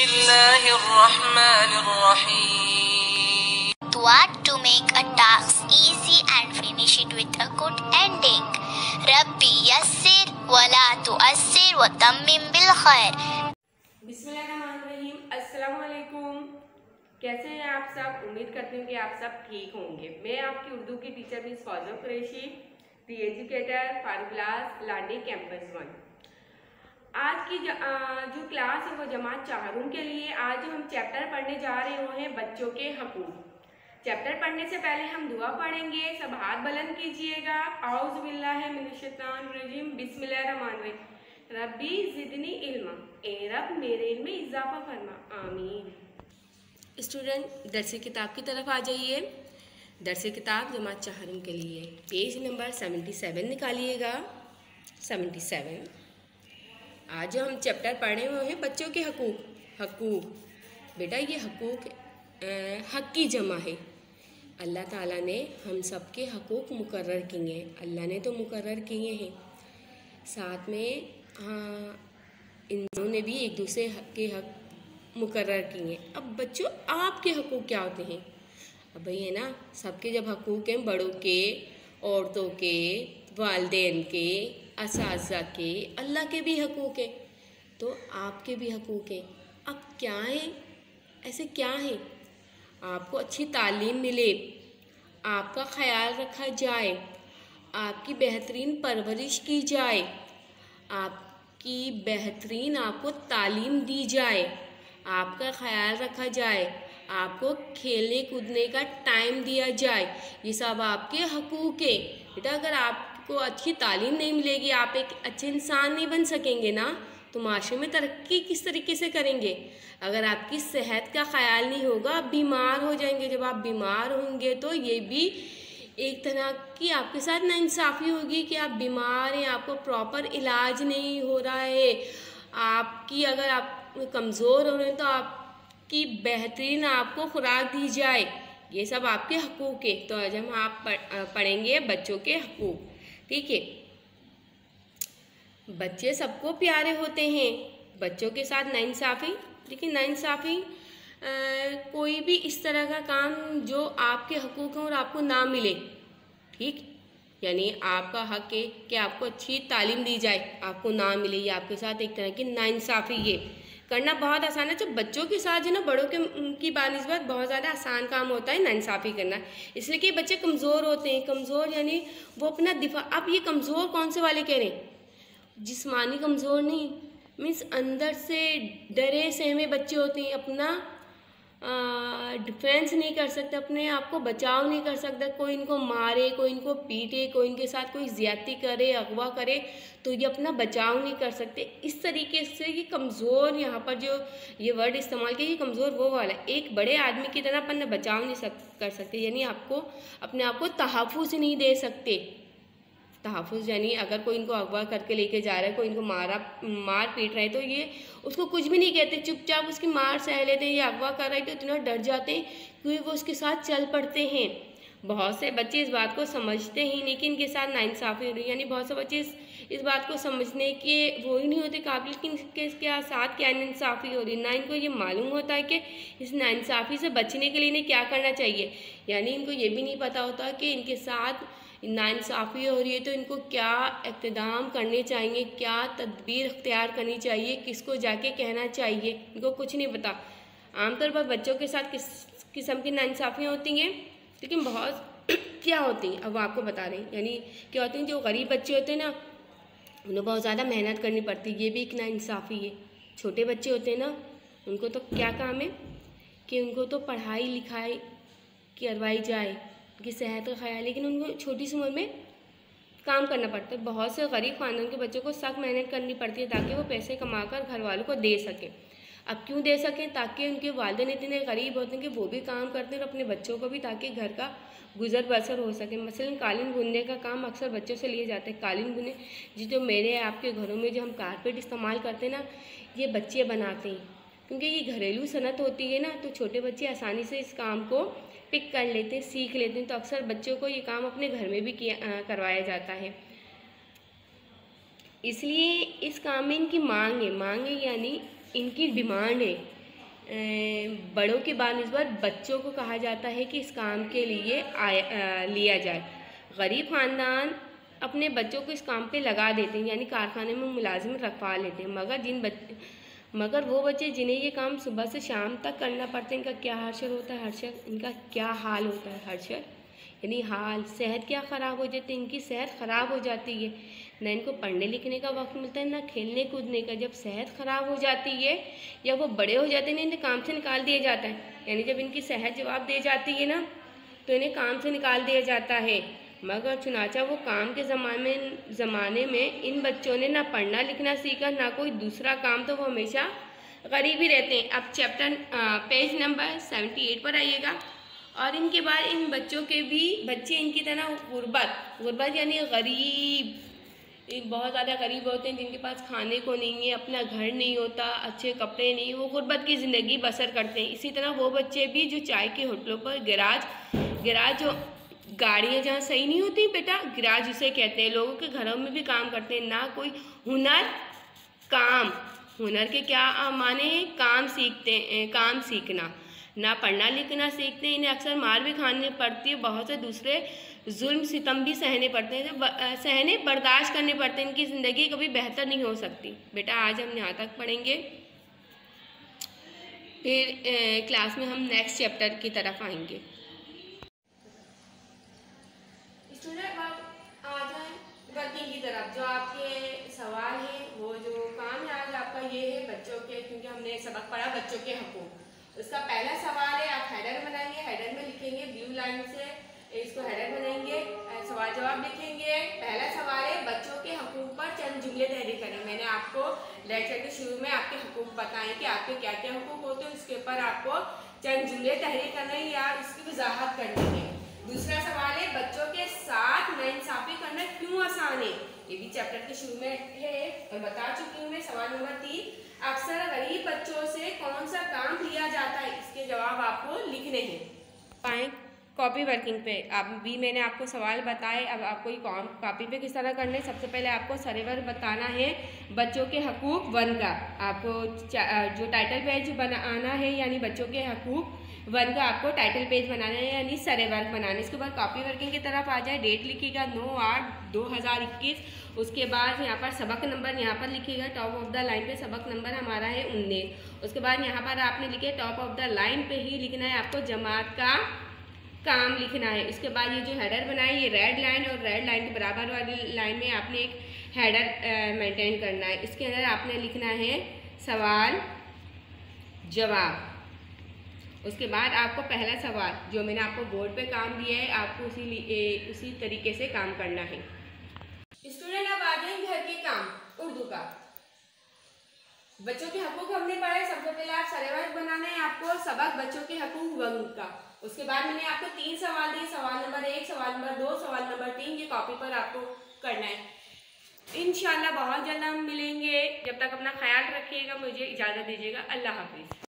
Bismillahirrahmanirrahim. What to make a task easy and finish it with a good ending. Rabbi yassir wala tuassir wa tammim bil khair. बिस्मिल्लाहिर्रहमानिर्रहीम। अस्सलाम वालेकुम। कैसे हैं आप सब? उम्मीद करती हूँ कि आप सब ठीक होंगे। मैं आपकी उर्दू की टीचर मिस फौज़ा कुरैशी, दी एजुकेटर, फारूक क्लास, लाडी कैंपस 1। आज की जो क्लास है वो जमात चाहरुम के लिए। आज जो हम चैप्टर पढ़ने जा रहे हो हैं बच्चों के हकूक़। चैप्टर पढ़ने से पहले हम दुआ पढ़ेंगे। सब हाथ बुलंद कीजिएगा। औज़ु बिल्लाहि मिनश शैतानिर रजीम, बिस्मिल्लाहिर्रहमानिर्रहीम। रब्बी ज़िदनी इल्मा, ए रब मेरे इल्म में इजाफा फरमा, आमीन। स्टूडेंट दरसी किताब की तरफ आ जाइए। दरसी किताब जमात चाहरुम के लिए पेज नंबर 77 निकालिएगा। 77। आज जो हम चैप्टर पढ़े हुए हैं बच्चों के हकूक़। हकूक़ बेटा ये हकूक़ हक़ की जमा है। अल्लाह ताला ने हम सब के हकूक़ मुकर्रर किए हैं। अल्लाह ने तो मुकर्रर किए हैं, साथ में इन्होंने भी एक दूसरे के हक़ मुकर्रर किए। अब बच्चों आपके हकूक़ क्या होते हैं? अब भाई है ना, सबके जब हकूक़ हैं, बड़ों के, औरतों के, वालिदैन के, असातिज़ा के, अल्लाह के भी हकूक़ हैं, तो आपके भी हकूक़ हैं। अब क्या है? ऐसे क्या है? आपको अच्छी तालीम मिले, आपका ख्याल रखा जाए, आपकी बेहतरीन परवरिश की जाए, आपकी बेहतरीन आपको तालीम दी जाए, आपका ख्याल रखा जाए, आपको खेलने कूदने का टाइम दिया जाए। ये सब आपके हकूक़ हैं। बेटा अगर आपको अच्छी तालीम नहीं मिलेगी, आप एक अच्छे इंसान नहीं बन सकेंगे ना, तो माशरे में तरक्की किस तरीके से करेंगे? अगर आपकी सेहत का ख्याल नहीं होगा, आप बीमार हो जाएंगे। जब आप बीमार होंगे तो ये भी एक तरह की आपके साथ नाइंसाफ़ी होगी कि आप बीमार हैं, आपको प्रॉपर इलाज नहीं हो रहा है। आपकी अगर आप कमज़ोर हो रहे हैं तो आपकी बेहतरीन आपको खुराक दी जाए। ये सब आपके हकूक़ है। तो आज हम आप पढ़ेंगे बच्चों के हकूक़। ठीक है, बच्चे सबको प्यारे होते हैं। बच्चों के साथ नाइंसाफ़ी, लेकिन नाइंसाफ़ी कोई भी इस तरह का काम जो आपके हकूक़ हैं और आपको ना मिले। ठीक, यानी आपका हक़ है कि आपको अच्छी तालीम दी जाए, आपको ना मिले, ये आपके साथ एक तरह की नाइंसाफ़ी ये करना बहुत आसान है। जब बच्चों के साथ जो ना बड़ों के की बानिस्बत बहुत ज़्यादा आसान काम होता है नाइंसाफ़ी करना, इसलिए कि बच्चे कमज़ोर होते हैं। कमज़ोर यानी वो अपना दिफा। अब ये कमज़ोर कौन से वाले कह रहे हैं? जिस्मानी कमज़ोर नहीं, मीन्स अंदर से डरे सहमे बच्चे होते हैं। अपना डिफेंस नहीं कर सकते, अपने आप को बचाव नहीं कर सकता। कोई इनको मारे, कोई इनको पीटे, कोई इनके साथ कोई ज़्यादती करे, अगवा करे, तो ये अपना बचाव नहीं कर सकते। इस तरीके से ये कमज़ोर, यहाँ पर जो ये वर्ड इस्तेमाल किया, ये कमज़ोर वो वाला है। एक बड़े आदमी की तरह अपना बचाव नहीं कर सकते, यानी आपको अपने आप को तहफ़्फ़ुज़ नहीं दे सकते। तहफ़्फ़ुज़ यानी अगर कोई इनको अगवा करके लेके जा रहा है, कोई इनको मार पीट रहा है, तो ये उसको कुछ भी नहीं कहते, चुपचाप उसकी मार सह लेते हैं। ये अगवा कर रहा है तो इतना डर जाते हैं कि वो उसके साथ चल पड़ते हैं। बहुत से बच्चे इस बात को समझते ही नहीं कि इनके साथ नाइंसाफ़ी हो रही है, यानी बहुत से बच्चे इस बात को समझने के वो ही नहीं होते काबिल कि इनके साथ क्या नाइंसाफ़ी हो रही है। ना इनको ये मालूम होता है कि इस नाइंसाफ़ी से बचने के लिए इन्हें क्या करना चाहिए। यानी इनको ये भी नहीं पता होता कि इनके साथ नाइंसाफ़ी हो रही है तो इनको क्या इक़्तिदाम करने चाहिए, क्या तदबीर इख्तियार करनी चाहिए, किसको जाके कहना चाहिए, इनको कुछ नहीं पता। आमतौर पर बच्चों के साथ किस किस्म की नाइंसाफ़ियाँ होती हैं, लेकिन बहुत क्या होती हैं अब वो आपको बता रहे हैं। यानी क्या होती हैं, जो गरीब बच्चे होते हैं ना, उन्हें बहुत ज़्यादा मेहनत करनी पड़ती है, ये भी एक नाइंसाफ़ी है। छोटे बच्चे होते हैं ना, उनको तो क्या काम है कि उनको तो पढ़ाई लिखाई करवाई जाए, उनकी सेहत का ख्याल, लेकिन उनको छोटी सी उम्र में काम करना पड़ता है। बहुत से गरीब ख़ानदान के बच्चों को सख्त मेहनत करनी पड़ती है ताकि वो पैसे कमाकर घर वालों को दे सकें। अब क्यों दे सकें? ताकि उनके वालिदैन इतने गरीब होते हैं कि वो भी काम करते हैं और अपने बच्चों को भी, ताकि घर का गुजर बसर हो सके। मसलन कालीन बुनने का काम अक्सर बच्चों से लिए जाते हैं। कालीन बुने जो मेरे आपके घरों में जो हम कारपेट इस्तेमाल करते हैं ना, ये बच्चे बनाते हैं, क्योंकि ये घरेलू सनत होती है ना, तो छोटे बच्चे आसानी से इस काम को पिक कर लेते हैं, सीख लेते हैं। तो अक्सर बच्चों को ये काम अपने घर में भी करवाया जाता है। इसलिए इस काम में इनकी मांग है यानी इनकी डिमांड है बड़ों के बानिस्बत बच्चों को कहा जाता है कि इस काम के लिए लिया जाए। गरीब ख़ानदान अपने बच्चों को इस काम पे लगा देते हैं, यानी कारखाने में मुलाजिम रखवा लेते हैं। मगर वो बच्चे जिन्हें ये काम सुबह से शाम तक करना पड़ता है, इनका क्या हर्षद होता है, इनका क्या हाल होता है, हर्षद यानी हाल, सेहत क्या ख़राब हो जाती है, इनकी सेहत ख़राब हो जाती है। ना इनको पढ़ने लिखने का वक्त मिलता है, ना खेलने कूदने का। जब सेहत ख़राब हो जाती है या वो बड़े हो जाते हैं, इन्हें काम से निकाल दिया जाता है। यानी जब इनकी सेहत जवाब दे जाती है ना, तो इन्हें काम से निकाल दिया जाता है। मगर चुनाचा वो काम के ज़माने में इन बच्चों ने ना पढ़ना लिखना सीखा, ना कोई दूसरा काम, तो वो हमेशा गरीब ही रहते हैं। अब चैप्टर पेज नंबर 78 पर आइएगा। और इनके बाद इन बच्चों के भी बच्चे इनकी तरह गुर्बत यानी गरीब, बहुत ज़्यादा गरीब होते हैं, जिनके पास खाने को नहीं है, अपना घर नहीं होता, अच्छे कपड़े नहीं, वो गुर्बत की ज़िंदगी बसर करते हैं। इसी तरह वो बच्चे भी जो चाय के होटलों पर गिराज जो गाड़ियाँ जहाँ सही नहीं होती बेटा, गिराज उसे कहते हैं, लोगों के घरों में भी काम करते हैं। ना कोई हुनर के क्या माने हैं, काम सीखते हैं, काम सीखना, ना पढ़ना लिखना सीखते हैं। इन्हें अक्सर मार भी खानी पड़ती है, बहुत से दूसरे जुल्म सितम भी सहने पड़ते हैं, बर्दाश्त करने पड़ते हैं। इनकी ज़िंदगी कभी बेहतर नहीं हो सकती। बेटा आज हम यहाँ तक पढ़ेंगे, फिर क्लास में हम नेक्स्ट चैप्टर की तरफ आएंगे। स्टूडेंट आ जाए वर्किंग की तरफ। जो आपके सवाल है, वो जो काम है आज आपका ये है बच्चों के, क्योंकि हमने सबक पढ़ा बच्चों के हकूक़। उसका पहला सवाल है, आप हेडर बनाएंगे, हेडर में लिखेंगे ब्लू लाइन से, इसको हेडर बनाएंगे, सवाल जवाब लिखेंगे। पहला सवाल है बच्चों के हकूक़ पर चंद जुमले तहरीर करें। मैंने आपको लेक्चर के शुरू में आपके हकूक़ बताएं कि आपके क्या क्या हकूक़ होते हैं, उसके ऊपर आपको चंद जुमले तहरीर करना है या इसकी वजाहत करनी है। दूसरा सवाल है बच्चों के साथ नाइंसाफ़ी करना क्यों आसान है, ये भी चैप्टर के शुरू में है और बता चुकी हूँ मैं। सवाल नंबर 3, अक्सर गरीब बच्चों से कौन सा काम लिया जाता है, इसके जवाब आपको लिखने हैं। पाएँ कॉपी वर्किंग पे अभी मैंने आपको सवाल बताए। अब आपको ये कॉपी पे किस तरह करना है, सबसे पहले आपको सर्वर बताना है बच्चों के हकूक़ 1 का। आपको जो टाइटल पेज बनाना है, यानी बच्चों के हकूक़ 1 का आपको टाइटल पेज बनाना है, यानी सर्वे वर्क बनाना है। इसके बाद कॉपी वर्किंग की तरफ आ जाए। डेट लिखिएगा 9/8/2021। उसके बाद यहाँ पर सबक नंबर यहाँ पर लिखिएगा, टॉप ऑफ द लाइन पे सबक नंबर हमारा है 19। उसके बाद यहाँ पर आपने लिखे टॉप ऑफ द लाइन पे ही लिखना है आपको जमात का काम लिखना है। इसके बाद ये जो हेडर बनाए, ये रेड लाइन और रेड लाइन के बराबर वाली लाइन में आपने एक हेडर मेंटेन करना है। इसके अंदर आपने लिखना है सवाल जवाब। उसके बाद आपको पहला सवाल जो मैंने आपको बोर्ड पे काम दिया है, आपको उसी तरीके से काम करना है। स्टूडेंट अब आ जाए घर के काम उर्दू का। बच्चों के हकूक़ हमने पढ़े। सबसे पहले आप सर्वे बनाना है आपको सबक बच्चों के हकूक़ 1 का। उसके बाद मैंने आपको 3 सवाल दिए, सवाल नंबर 1, सवाल नंबर 2, सवाल नंबर 3, ये कॉपी पर आपको करना है। इंशाल्लाह बहुत जल्द हम मिलेंगे। जब तक अपना ख्याल रखिएगा, मुझे इजाज़त दीजिएगा। अल्लाह हाफिज़।